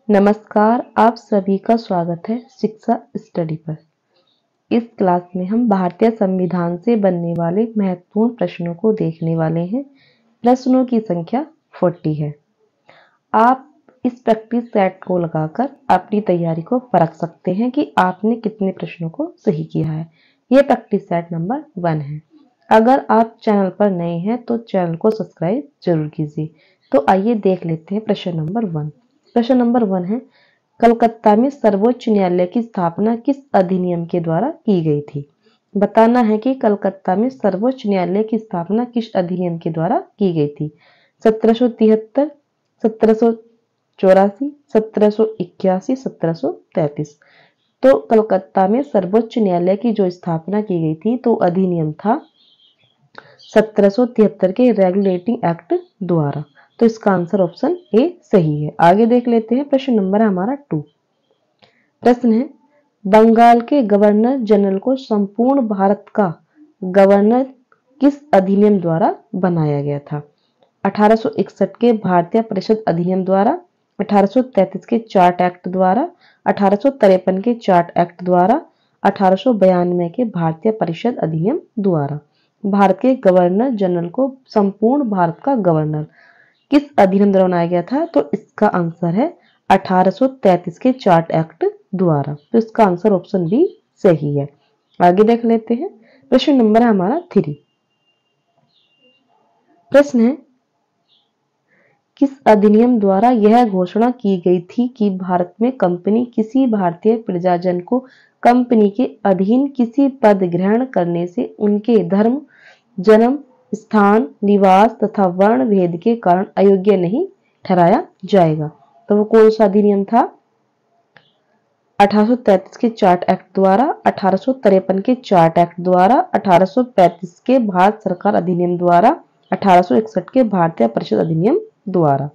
नमस्कार, आप सभी का स्वागत है शिक्षा स्टडी पर। इस क्लास में हम भारतीय संविधान से बनने वाले महत्वपूर्ण प्रश्नों को देखने वाले हैं। प्रश्नों की संख्या 40 है। आप इस प्रैक्टिस सेट को लगाकर अपनी तैयारी को परख सकते हैं कि आपने कितने प्रश्नों को सही किया है। यह प्रैक्टिस सेट नंबर 1 है। अगर आप चैनल पर नए हैं तो चैनल को सब्सक्राइब जरूर कीजिए। तो आइए देख लेते हैं प्रश्न नंबर 1। प्रश्न नंबर 1 है, कलकत्ता में सर्वोच्च न्यायालय की स्थापना किस अधिनियम के द्वारा की गई थी? बताना है कि कलकत्ता में सर्वोच्च न्यायालय की स्थापना किस अधिनियम के द्वारा की गई थी। 1773, 1784, 1781, 1733। तो कलकत्ता में सर्वोच्च न्यायालय की जो स्थापना की गई थी तो अधिनियम था 1773 के रेगुलेटिंग एक्ट द्वारा। तो इसका आंसर ऑप्शन ए सही है। आगे देख लेते हैं। प्रश्न नंबर है हमारा 2। प्रश्न है, बंगाल के गवर्नर जनरल को संपूर्ण भारत का गवर्नर किस अधिनियम द्वारा बनाया गया था? 1861 के भारतीय परिषद अधिनियम द्वारा, 1833 के चार्ट एक्ट द्वारा, 1853 के चार्ट एक्ट द्वारा, 1892 के भारतीय परिषद अधिनियम द्वारा। भारत के गवर्नर जनरल को संपूर्ण भारत का गवर्नर किस अधिनियम द्वारा बनाया गया था? तो इसका आंसर है 1833 के चार्ट एक्ट द्वारा। तो इसका आंसर ऑप्शन बी सही है। आगे देख लेते हैं। प्रश्न नंबर है हमारा 3। प्रश्न है, किस अधिनियम द्वारा यह घोषणा की गई थी कि भारत में कंपनी किसी भारतीय प्रजाजन को कंपनी के अधीन किसी पद ग्रहण करने से उनके धर्म, जन्म स्थान, निवास तथा वर्ण भेद के कारण अयोग्य नहीं ठहराया जाएगा? तो वो कौन सा अधिनियम था? 1833 के चार्ट एक्ट द्वारा, 1853 के चार्ट एक्ट द्वारा, 1835 के भारत सरकार अधिनियम द्वारा, 1861 के भारतीय परिषद अधिनियम द्वारा।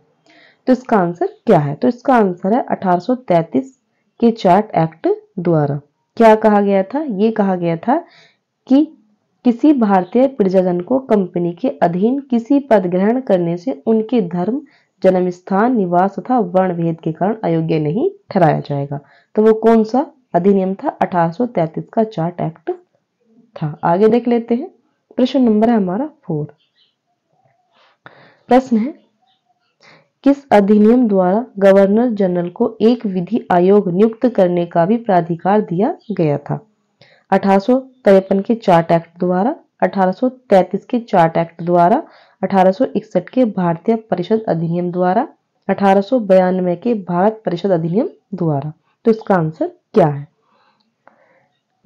तो इसका आंसर क्या है? तो इसका आंसर है 1833 के चार्ट एक्ट द्वारा। क्या कहा गया था? ये कहा गया था कि किसी भारतीय प्रजाजन को कंपनी के अधीन किसी पद ग्रहण करने से उनके धर्म, जन्म स्थान, निवास तथा वर्ण भेद के कारण अयोग्य नहीं ठहराया जाएगा। तो वो कौन सा अधिनियम था? 1833 का चार्ट एक्ट था। आगे देख लेते हैं। प्रश्न नंबर है हमारा 4। प्रश्न है, किस अधिनियम द्वारा गवर्नर जनरल को एक विधि आयोग नियुक्त करने का भी प्राधिकार दिया गया था? 1853 के चार्ट एक्ट द्वारा, 1833 के चार्ट एक्ट द्वारा, 1861 के भारतीय परिषद अधिनियम द्वारा, 1892 के भारत परिषद अधिनियम द्वारा। तो इसका आंसर क्या है?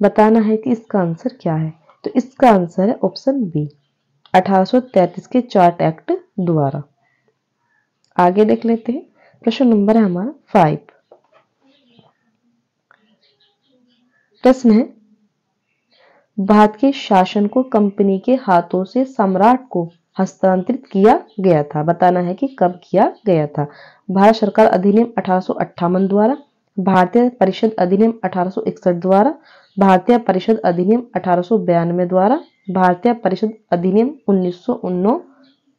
बताना है कि इसका आंसर क्या है। तो इसका आंसर है ऑप्शन बी, 1833 के चार्ट एक्ट द्वारा। आगे देख लेते हैं। प्रश्न नंबर है हमारा 5। प्रश्न है, भारत के शासन को कंपनी के हाथों से सम्राट को हस्तांतरित किया गया था। बताना है कि कब किया गया था। भारत सरकार अधिनियम 1858 द्वारा, भारतीय परिषद अधिनियम 1861 द्वारा, भारतीय परिषद अधिनियम 1892 द्वारा, भारतीय परिषद अधिनियम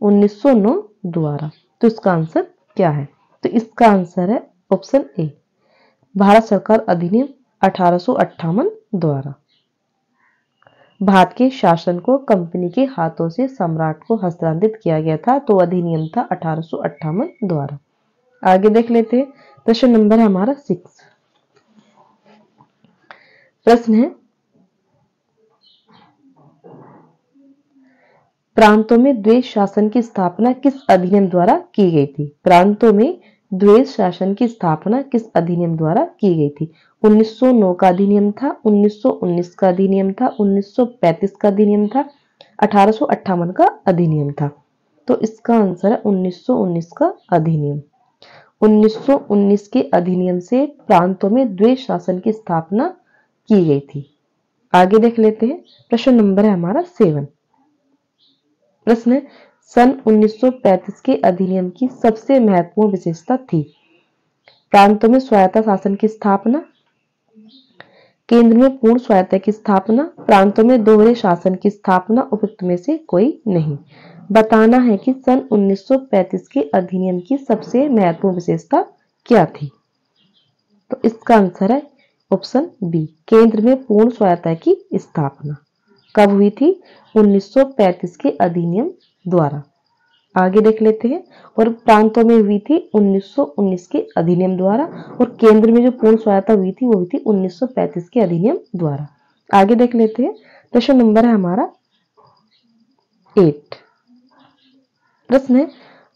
1909 द्वारा। तो इसका आंसर क्या है? तो इसका आंसर है ऑप्शन ए, भारत सरकार अधिनियम 1858 द्वारा। भारत के शासन को कंपनी के हाथों से सम्राट को हस्तांतरित किया गया था। तो अधिनियम था 1858 द्वारा। आगे देख लेते हैं। प्रश्न नंबर है हमारा 6। प्रश्न है, प्रांतों में द्वैध शासन की स्थापना किस अधिनियम द्वारा की गई थी? प्रांतों में द्वैध शासन की स्थापना किस अधिनियम द्वारा की गई थी? 1909 का अधिनियम था, 1919 का अधिनियम था, 1935 का अधिनियम था, 1858 का अधिनियम था। तो इसका आंसर है 1919 का अधिनियम। 1919 के अधिनियम से प्रांतों में द्वैध शासन की स्थापना की गई थी। आगे देख लेते हैं। प्रश्न नंबर है हमारा 7। प्रश्न है, सन 1935 के अधिनियम की सबसे महत्वपूर्ण विशेषता थी? प्रांतों में स्वायत्ता शासन की स्थापना, केंद्र में पूर्ण स्वायत्ता की स्थापना, प्रांतों में दोहरे शासन की स्थापना, उपयुक्त में से कोई नहीं। बताना है कि सन 1935 के अधिनियम की सबसे महत्वपूर्ण विशेषता क्या थी? तो इसका आंसर है ऑप्शन बी, केंद्र में पूर्ण स्वायत्ता की स्थापना। कब हुई थी? 1935 के अधिनियम द्वारा। आगे देख लेते हैं। और प्रांतों में हुई थी 1919 के अधिनियम द्वारा, और केंद्र में जो पूर्ण स्वायत्ता हुई थी वो हुई थी 1935 के अधिनियम द्वारा। आगे देख लेते हैं। प्रश्न नंबर है हमारा 8। प्रश्न है,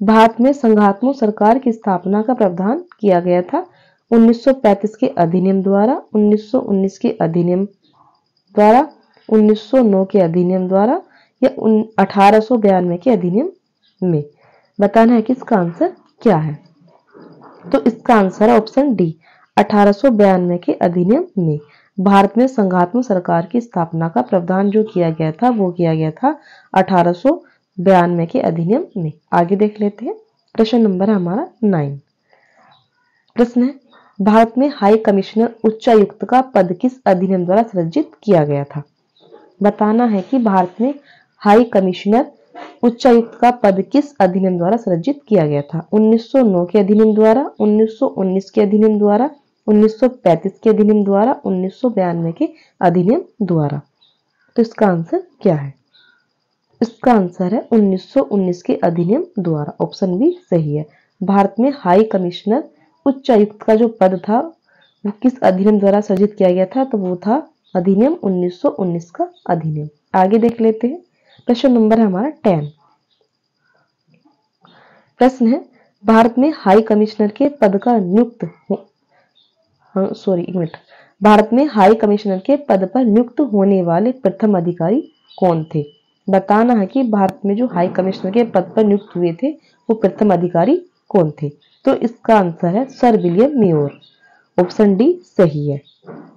भारत में संघात्मक सरकार की स्थापना का प्रावधान किया गया था 1935 के अधिनियम द्वारा, 1919 के अधिनियम द्वारा, 1909 के अधिनियम द्वारा या 1892 के अधिनियम में। बताना है कि इसका आंसर क्या है। तो इसका आंसर है ऑप्शन डी, 1892 के अधिनियम में भारत में संघात्मक सरकार की स्थापना का प्रावधान जो किया गया था वो किया गया था 1892 के अधिनियम में। आगे देख लेते हैं। प्रश्न नंबर है हमारा 9। प्रश्न है, भारत में हाई कमिश्नर उच्चायुक्त का पद किस अधिनियम द्वारा सृजित किया गया था। बताना है कि भारत में हाई कमिश्नर उच्चायुक्त का पद किस अधिनियम द्वारा सृजित किया गया था। 1909 के अधिनियम द्वारा, 1919 के अधिनियम द्वारा, 1935 के अधिनियम द्वारा, 1992 के अधिनियम द्वारा। तो इसका आंसर क्या है? इसका आंसर है 1919 के अधिनियम द्वारा। ऑप्शन बी सही है। भारत में हाई कमिश्नर उच्चायुक्त का जो पद था वो किस अधिनियम द्वारा सृजित किया गया था, तो वो था अधिनियम 1919 का अधिनियम। आगे देख लेते हैं। प्रश्न नंबर है हमारा 10। प्रश्न है, भारत में हाई कमिश्नर के पद का नियुक्त भारत में हाई कमिश्नर के पद पर नियुक्त होने वाले प्रथम अधिकारी कौन थे। बताना है कि भारत में जो हाई कमिश्नर के पद पर नियुक्त हुए थे वो प्रथम अधिकारी कौन थे। तो इसका आंसर है sir William mayor. Option D सही है।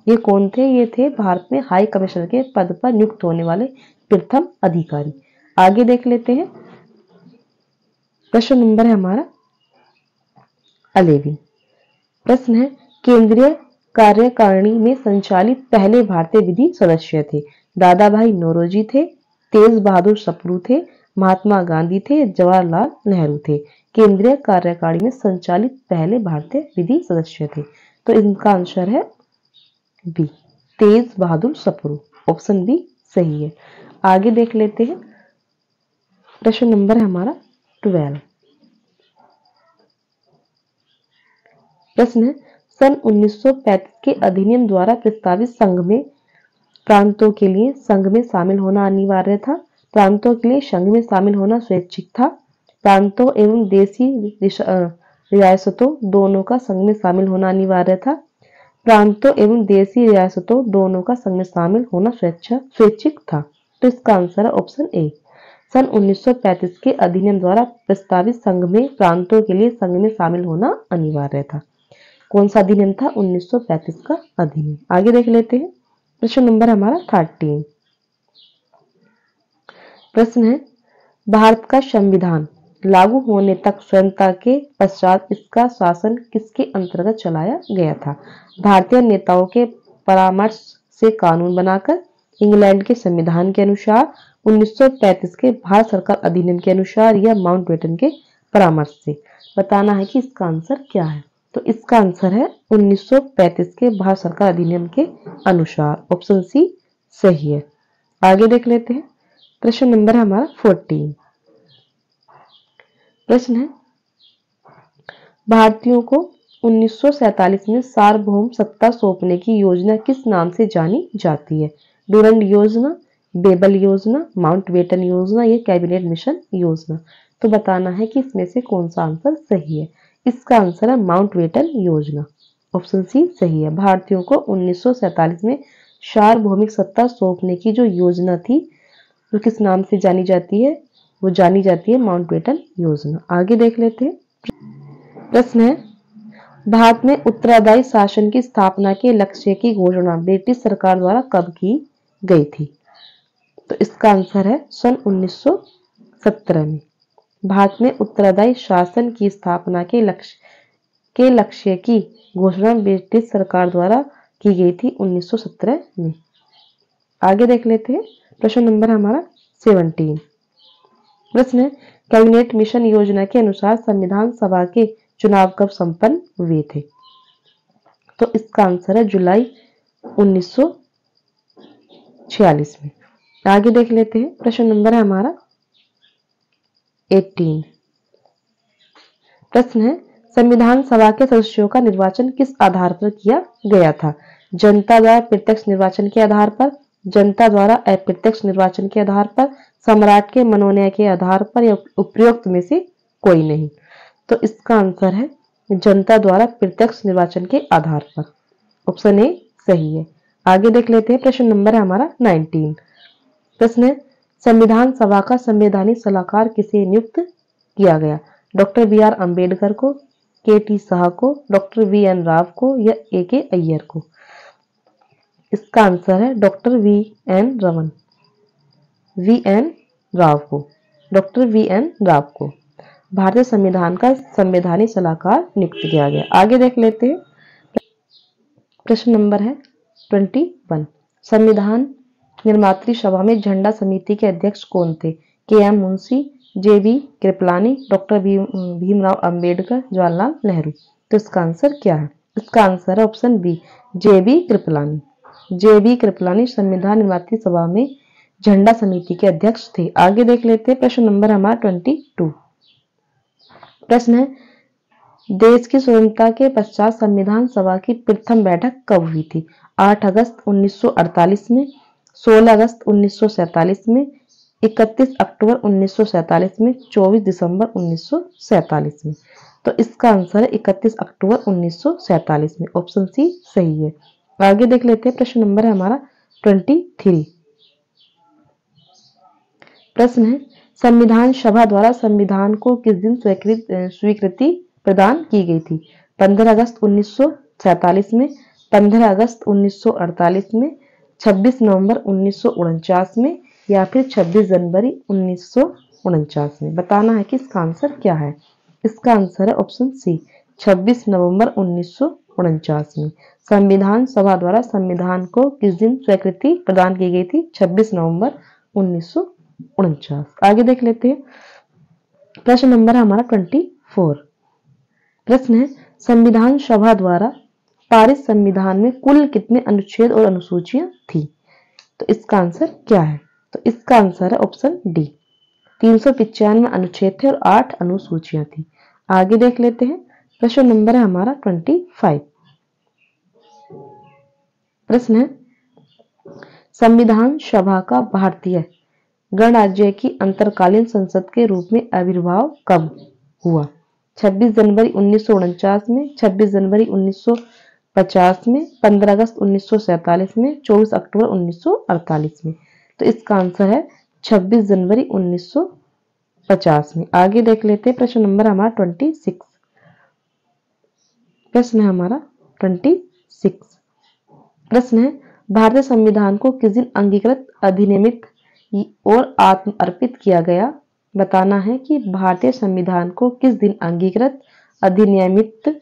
ये कौन थे? ये थे भारत में हाई कमिश्नर के पद पर नियुक्त होने वाले प्रथम अधिकारी। आगे देख लेते हैं। प्रश्न नंबर है हमारा 11। प्रश्न है, केंद्रीय कार्यकारिणी में संचालित पहले भारतीय विधि सदस्य थे। दादा भाई नौरोजी थे, तेज बहादुर सप्रू थे, महात्मा गांधी थे, जवाहरलाल नेहरू थे। केंद्रीय कार्यकारिणी में संचालित पहले भारतीय विधि सदस्य थे। तो इनका आंसर है बी, तेज बहादुर सप्रू। ऑप्शन बी सही है। आगे देख लेते हैं। प्रश्न नंबर है हमारा 12। प्रश्न है, सन 1935 के अधिनियम द्वारा प्रस्तावित संघ में प्रांतों के लिए संघ में शामिल होना अनिवार्य था। प्रांतों के लिए संघ में शामिल होना स्वैच्छिक था। प्रांतों एवं देशी रियासतों दोनों का संघ में शामिल होना अनिवार्य था। प्रांतों एवं देशी रियासतों दोनों का संघ में शामिल होना स्वैच्छिक था। तो इसका आंसर है ऑप्शन ए। सन 1935 के अधिनियम द्वारा प्रस्तावित संघ में प्रांतों के लिए संघ में शामिल होना अनिवार्य था। कौन सा अधिनियम था? 1935 का अधिनियम। आगे देख लेते हैं। प्रश्न नंबर हमारा 13। प्रश्न है, भारत का संविधान लागू होने तक स्वतंत्रता के पश्चात इसका शासन किसके अंतर्गत चलाया गया था। भारतीय नेताओं के परामर्श से कानून बनाकर, इंग्लैंड के संविधान के अनुसार, 1935 के भारत सरकार अधिनियम के अनुसार या माउंटबेटन के परामर्श से। बताना है कि इसका आंसर क्या है। तो इसका आंसर है 1935 के भारत सरकार अधिनियम के अनुसार। ऑप्शन सी सही है। आगे देख लेते हैं। प्रश्न नंबर है हमारा 14। प्रश्न है, भारतीयों को 1947 में सार्वभौम सत्ता सौंपने की योजना किस नाम से जानी जाती है। डूरंड योजना, बेबल योजना, माउंटबेटन योजना या कैबिनेट मिशन योजना। तो बताना है कि इसमें से कौन सा आंसर सही है। इसका आंसर है माउंटबेटन योजना। ऑप्शन सी सही है। भारतीयों को 1947 में सार्वभौमिक सत्ता सौंपने की जो योजना थी वो किस नाम से जानी जाती है? वो जानी जाती है माउंटबेटन योजना। आगे देख लेते हैं। प्रश्न है, भारत में उत्तरादायी शासन की स्थापना के लक्ष्य की घोषणा ब्रिटिश सरकार द्वारा कब की गई थी। तो इसका आंसर है सन 1917 में। भारत में उत्तरादायी शासन की स्थापना के लक्ष्य की घोषणा ब्रिटिश सरकार द्वारा की गई थी 1917 में। आगे देख लेते हैं। प्रश्न नंबर हमारा 17। प्रश्न है, कैबिनेट मिशन योजना के अनुसार संविधान सभा के चुनाव कब संपन्न हुए थे। तो इसका आंसर है जुलाई 1946 में। आगे देख लेते हैं, प्रश्न नंबर है हमारा 18। प्रश्न है, संविधान सभा के सदस्यों का निर्वाचन किस आधार पर किया गया था? जनता द्वारा प्रत्यक्ष निर्वाचन के आधार पर, जनता द्वारा अप्रत्यक्ष निर्वाचन के आधार पर, सम्राट के मनोनयन के आधार पर, या उपरोक्त में से कोई नहीं। तो इसका आंसर है जनता द्वारा प्रत्यक्ष निर्वाचन के आधार पर। ऑप्शन ए सही है। आगे देख लेते हैं, प्रश्न नंबर है हमारा 19। प्रश्न है, संविधान सभा का संवैधानिक सलाहकार किसे नियुक्त किया गया? डॉक्टर बी आर अम्बेडकर को, के टी शाह को, डॉक्टर वी एन राव को, या ए के अय्यर को? इसका आंसर है डॉक्टर वी एन राव को, डॉक्टर वी एन राव को भारतीय संविधान का संवैधानिक सलाहकार नियुक्त किया गया। आगे देख लेते हैं, प्रश्न नंबर है 21। संविधान निर्मात्री सभा में झंडा समिति के अध्यक्ष कौन थे? K M Munshi, J B Kripalani, doctor Bhimrao Ambedkar, Jawaharlal Nehru? तो इसका आंसर क्या है? इसका आंसर है option B, J B Kripalani. J B Kripalani संविधान निर्मात्री सभा में झंडा समिति के अध्यक्ष थे। आगे देख लेते हैं, प्रश्न नंबर हमारा 22। प्रश्न है, देश की स्वतंत्रता के पश्चात संविधान सभा की प्रथम बैठक कब हुई थी? 8 अगस्त 1948 में, 16 अगस्त 1947 में, 31 अक्टूबर 1947 में, 24 दिसंबर 1947 में? तो इसका आंसर है 31 अक्टूबर 1947 में। ऑप्शन सी सही है। आगे देख लेते हैं, प्रश्न नंबर है हमारा 23। प्रश्न है, संविधान सभा द्वारा संविधान को किस दिन स्वीकृति प्रदान की गई थी? 15 अगस्त 1947 में, 15 अगस्त 1948 में, 26 नवंबर 1949 में, या फिर 26 जनवरी 1949 में? बताना है कि इसका आंसर क्या है। इसका आंसर है ऑप्शन सी, 26 नवंबर 1949 में। संविधान सभा द्वारा संविधान को किस दिन स्वीकृति प्रदान की गई थी? 26 नवंबर 1949। आगे देख लेते हैं, प्रश्न नंबर हमारा 24। प्रश्न है, संविधान सभा द्वारा पारित संविधान में कुल कितने अनुच्छेद और अनुसूचियां थी? तो इसका आंसर क्या है? तो इसका आंसर है ऑप्शन डी, 395 अनुच्छेद थे और 8 अनुसूचियां थी। आगे देख लेते हैं, प्रश्न नंबर है हमारा 25। प्रश्न है, संविधान सभा का भारतीय गणराज्य की अंतरकालीन संसद के रूप में आविर्भाव कब हुआ? 26 जनवरी 1949 में, 26 जनवरी 1950 में, 15 अगस्त 1947 में, 24 अक्टूबर 1948 में? तो इसका आंसर है 26 जनवरी 1950 में। आगे देख लेते हैं, प्रश्न नंबर हमारा 26। प्रश्न है हमारा 26। प्रश्न है, भारतीय संविधान को किस दिन अंगीकृत, अधिनियमित और आत्म अर्पित किया गया? बताना है कि भारतीय संविधान को किस दिन अंगीकृत, अधिनियमित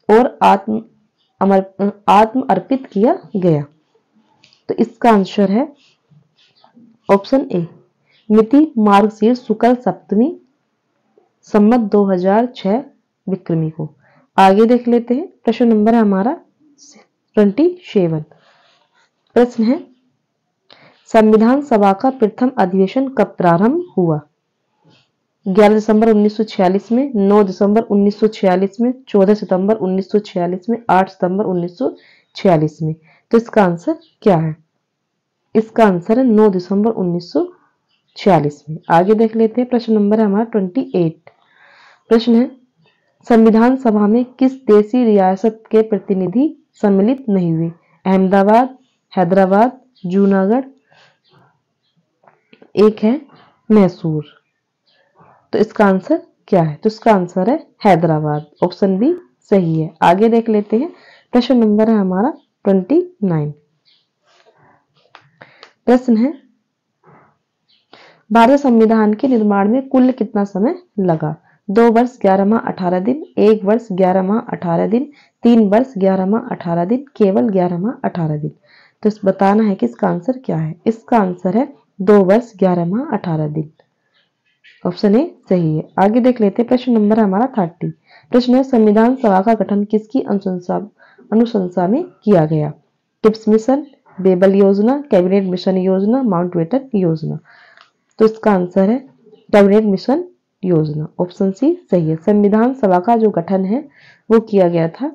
और आत्म अर्पित किया गया? तो इसका आंसर है ऑप्शन ए, मिति मार्गशीर्ष शुक्ल सप्तमी संवत 2006 विक्रमी को। आगे देख लेते हैं, प्रश्न नंबर है हमारा 27। प्रश्न है, संविधान सभा का प्रथम अधिवेशन कब प्रारंभ हुआ? 11 दिसंबर 1946 में, 9 दिसंबर 1946 में, 14 सितंबर 1946 में, 8 सितंबर 1946 में? तो इसका आंसर क्या है? इसका आंसर है 9 दिसंबर 1946 में। आगे देख लेते हैं, प्रश्न नंबर है हमारा 28। प्रश्न है, संविधान सभा में किस देशी रियासत के प्रतिनिधि सम्मिलित नहीं हुए? अहमदाबाद, हैदराबाद, जूनागढ़, एक है मैसूर। तो इसका आंसर क्या है? तो इसका आंसर है हैदराबाद। ऑप्शन बी सही है। आगे देख लेते हैं, प्रश्न नंबर है हमारा 29। प्रश्न है, भारतीय संविधान के निर्माण में कुल कितना समय लगा? 2 वर्ष 11 माह 18 दिन, 1 वर्ष 11 माह 18 दिन, 3 वर्ष 11 माह 18 दिन, केवल 11 माह 18 दिन? तो बताना है कि इसका आंसर क्या है। इसका आंसर है 2 वर्ष 11 माह 18 दिन। ऑप्शन ए सही है। आगे देख लेते हैं, प्रश्न नंबर हमारा 30। प्रश्न है, संविधान सभा का गठन किसकी अनुशंसा में किया गया? टिप्स मिशन, बेबल योजना, कैबिनेट मिशन योजना, माउंटबेटन योजना। तो इसका आंसर है कैबिनेट मिशन योजना, ऑप्शन सी सही है। संविधान सभा का जो गठन है वो किया गया था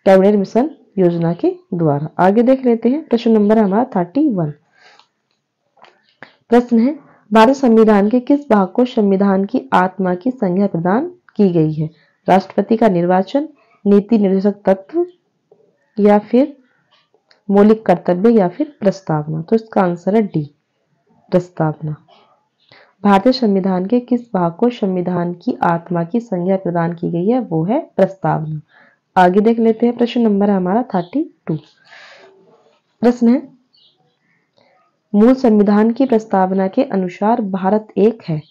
कैबिनेट मिशन योजना के द्वारा। आगे देख लेते हैं, प्रश्न नंबर हमारा 31। प्रश्न है, भारतीय संविधान के किस भाग को संविधान की आत्मा की संज्ञा प्रदान की गई है? राष्ट्रपति का निर्वाचन, नीति निर्देशक तत्व, या फिर मौलिक कर्तव्य, या फिर प्रस्तावना। तो इसका आंसर है डी, प्रस्तावना। भारतीय संविधान के किस भाग को संविधान की आत्मा की संज्ञा प्रदान की गई है? वो है प्रस्तावना। आगे देख लेते हैं, प्रश्न नंबर है हमारा 32। प्रश्न है, मूल संविधान की प्रस्तावना के अनुसार भारत एक है।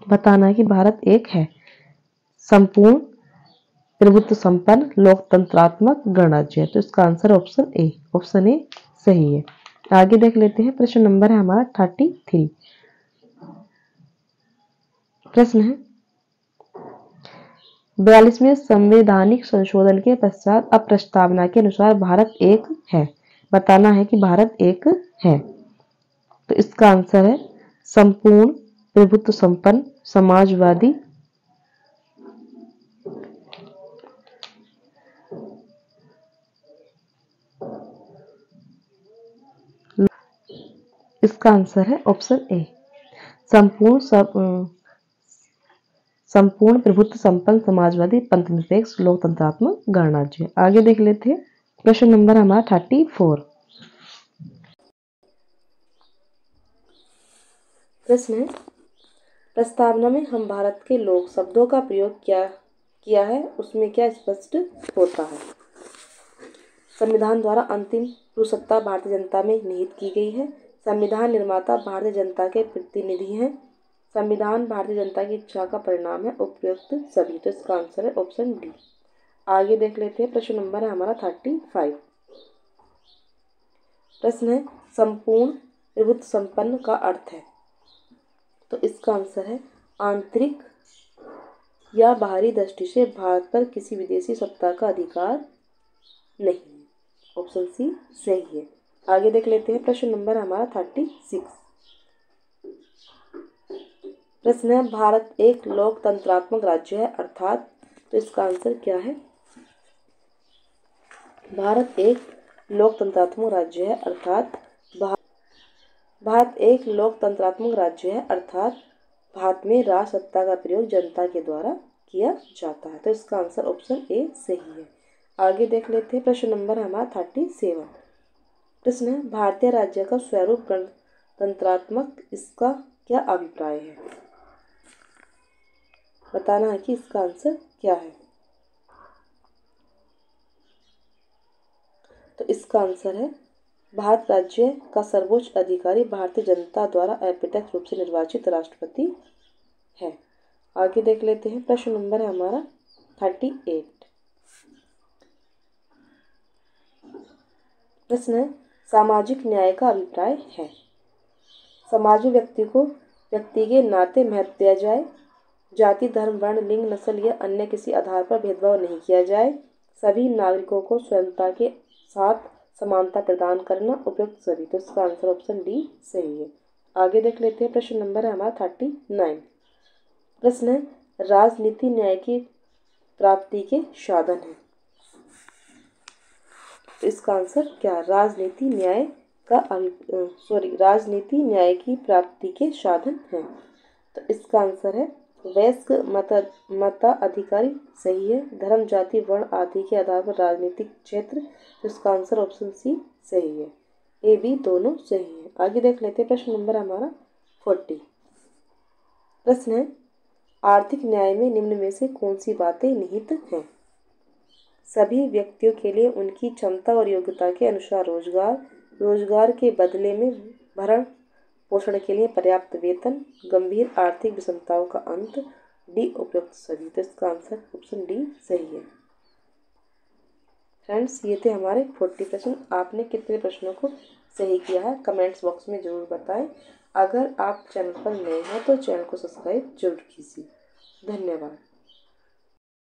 बताना है कि भारत एक है। संपूर्ण, प्रभुत्व संपन्न, लोकतंत्रात्मक गणराज्य है। तो इसका answer option A, option A सही है। आगे देख लेते हैं, प्रश्न नंबर है हमारा 33। प्रश्न है, 42वें संवैधानिक संशोधन के पश्चात अब प्रस्तावना के अनुसार भारत एक है। बताना है कि भारत एक है। तो इसका आंसर है संपूर्ण, प्रभुत्व संपन्न, समाजवादी, इसका आंसर है ऑप्शन ए, संपूर्ण प्रभुत्व संपन्न, समाजवादी, पंथनिरपेक्ष, लोकतंत्रात्मक गणराज्य। आगे देख लेते हैं, प्रश्न नंबर हमारा 34। प्रश्न है, प्रस्तावना में हम भारत के लोग शब्दों का प्रयोग किया है, उसमें क्या स्पष्ट होता है? संविधान द्वारा अंतिम पुरुषसत्ता भारतीय जनता में निहित की गई है। संविधान निर्माता भारतीय जनता के प्रतिनिधि हैं। संविधान भारतीय जनता की इच्छा का परिणाम है। उपयुक्त सभी। तो इसका आंसर है ऑप्शन डी। आगे देख लेते हैं, प्रश्न नंबर है हमारा 35। प्रश्न है, संपूर्ण प्रभुत्व संपन्न का अर्थ है? तो इसका आंसर है आंतरिक या बाहरी दृष्टि से भारत पर किसी विदेशी सत्ता का अधिकार नहीं। ऑप्शन सी सही है। आगे देख लेते हैं, प्रश्न नंबर हमारा 36। प्रश्न है, भारत एक लोकतंत्रात्मक राज्य है अर्थात? तो इसका आंसर क्या है? भारत एक लोकतंत्रात्मक राज्य है अर्थात भारत एक लोकतंत्रात्मक राज्य है अर्थात भारत में राज सत्ता का प्रयोग जनता के द्वारा किया जाता है। तो इसका आंसर ऑप्शन ए सही है। आगे देख लेते हैं, प्रश्न नंबर हमारा 37। प्रश्न है, भारतीय राज्य का स्वरूप गणतंत्रात्मक, इसका क्या अभिप्राय है? बताना है कि इसका आंसर क्या है। तो इसका आंसर है भारत राज्य का सर्वोच्च अधिकारी भारतीय जनता द्वारा अप्रत्यक्ष रूप से निर्वाचित राष्ट्रपति है। आगे देख लेते हैं, प्रश्न नंबर है हमारा 38। प्रश्न है, सामाजिक न्याय का अभिप्राय है? समाज में व्यक्ति के नाते महत्व दिया जाए, जाति, धर्म, वर्ण, लिंग, नस्ल या अन्य किसी आधार पर भेदभाव नहीं किया जाए, सभी नागरिकों को स्वतंत्रता के साथ समानता प्रदान करना, उपयुक्त सभी। तो इसका आंसर ऑप्शन डी सही है। आगे देख लेते हैं, प्रश्न नंबर है हमारा 39। प्रश्न है, राजनीति न्याय की प्राप्ति के साधन है? तो इसका आंसर क्या? राजनीति न्याय की प्राप्ति के साधन है। तो इसका आंसर है वयस्क मताधिकारी सही है। धर्म, जाति, वर्ण आदि के आधार पर राजनीतिक क्षेत्र। तो इसका आंसर ऑप्शन सी सही है। ए बी दोनों सही है। आगे देख लेते हैं, प्रश्न नंबर हमारा 40। प्रश्न है, आर्थिक न्याय में निम्न में से कौन सी बातें निहित हैं? सभी व्यक्तियों के लिए उनकी क्षमता और योग्यता के अनुसार रोजगार के बदले में भरण पोषण के लिए पर्याप्त वेतन, गंभीर आर्थिक विषमताओं का अंत, डी उपयुक्त सभी। तो इसका आंसर ऑप्शन डी सही है। फ्रेंड्स, ये थे हमारे 40 प्रश्न। आपने कितने प्रश्नों को सही किया है कमेंट्स बॉक्स में जरूर बताएं। अगर आप चैनल पर नए हैं तो चैनल को सब्सक्राइब जरूर कीजिए। धन्यवाद।